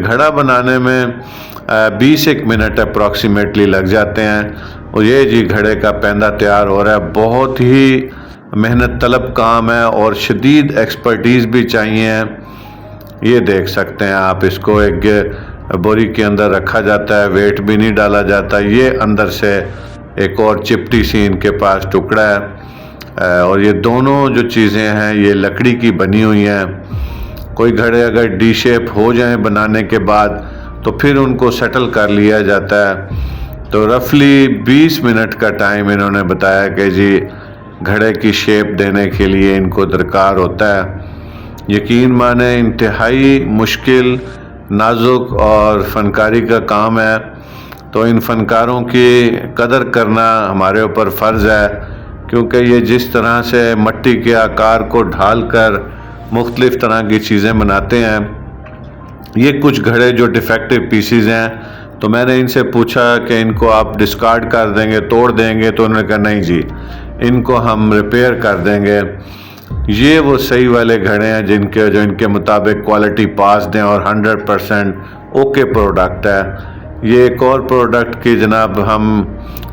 घड़ा बनाने में 20 मिनट अप्रॉक्सीमेटली लग जाते हैं। और ये जी घड़े का पैंदा तैयार हो रहा है। बहुत ही मेहनत तलब काम है और शदीद एक्सपर्टीज़ भी चाहिए। ये देख सकते हैं आप, इसको एक बोरी के अंदर रखा जाता है, वेट भी नहीं डाला जाता। ये अंदर से एक और चिपटी सी इनके पास टुकड़ा है और ये दोनों जो चीज़ें हैं ये लकड़ी की बनी हुई हैं। कोई घड़े अगर डी शेप हो जाएं बनाने के बाद तो फिर उनको सेटल कर लिया जाता है। तो रफली 20 मिनट का टाइम इन्होंने बताया कि जी घड़े की शेप देने के लिए इनको दरकार होता है। यकीन माने इंतहाई मुश्किल, नाजुक और फनकारी का काम है। तो इन फनकारों की कदर करना हमारे ऊपर फ़र्ज़ है, क्योंकि ये जिस तरह से मिट्टी के आकार को ढाल कर मुख्तलिफ़ तरह की चीज़ें बनाते हैं। ये कुछ घड़े जो डिफेक्टिव पीसीज हैं, तो मैंने इनसे पूछा कि इनको आप डिस्कार्ड कर देंगे, तोड़ देंगे? तो उन्होंने कहा नहीं जी, इनको हम रिपेयर कर देंगे। ये वो सही वाले घड़े हैं जो इनके मुताबिक क्वालिटी पास दें और 100% ओके प्रोडक्ट है। ये एक और प्रोडक्ट की जनाब हम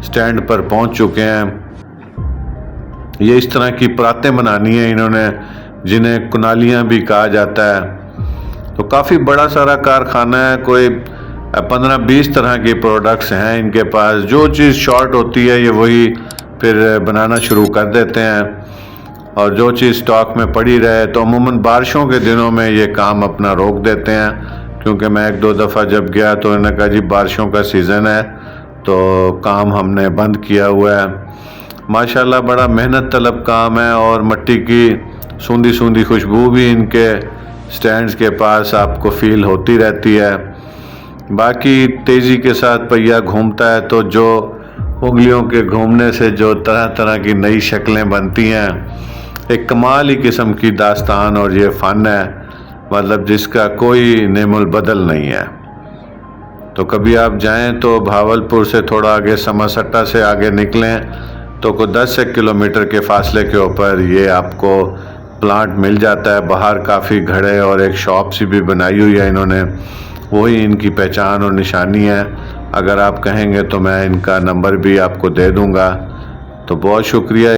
स्टैंड पर पहुंच चुके हैं। ये इस तरह की परातें बनानी है इन्होंने, जिन्हें कुनालियाँ भी कहा जाता है। तो काफ़ी बड़ा सारा कारखाना है, कोई 15-20 तरह के प्रोडक्ट्स हैं इनके पास। जो चीज़ शॉर्ट होती है ये वही फिर बनाना शुरू कर देते हैं, और जो चीज़ स्टॉक में पड़ी रहे तो अमूमन बारिशों के दिनों में ये काम अपना रोक देते हैं। क्योंकि मैं 1-2 दफ़ा जब गया तो उन्होंने कहा जी बारिशों का सीज़न है, तो काम हमने बंद किया हुआ है। माशाल्लाह बड़ा मेहनत तलब काम है और मिट्टी की सूंधी सूंधी खुशबू भी इनके स्टैंड्स के पास आपको फील होती रहती है। बाकी तेज़ी के साथ पहिया घूमता है तो जो उंगलियों के घूमने से जो तरह तरह की नई शक्लें बनती हैं, एक कमाल ही किस्म की दास्तान और ये फ़न है, मतलब जिसका कोई नेमुल बदल नहीं है। तो कभी आप जाएं तो भावलपुर से थोड़ा आगे समरसट्टा से आगे निकलें तो कोई 10 किलोमीटर के फासले के ऊपर ये आपको प्लांट मिल जाता है। बाहर काफ़ी घड़े और एक शॉप सी भी बनाई हुई है इन्होंने, वही इनकी पहचान और निशानी है। अगर आप कहेंगे तो मैं इनका नंबर भी आपको दे दूंगा। तो बहुत शुक्रिया।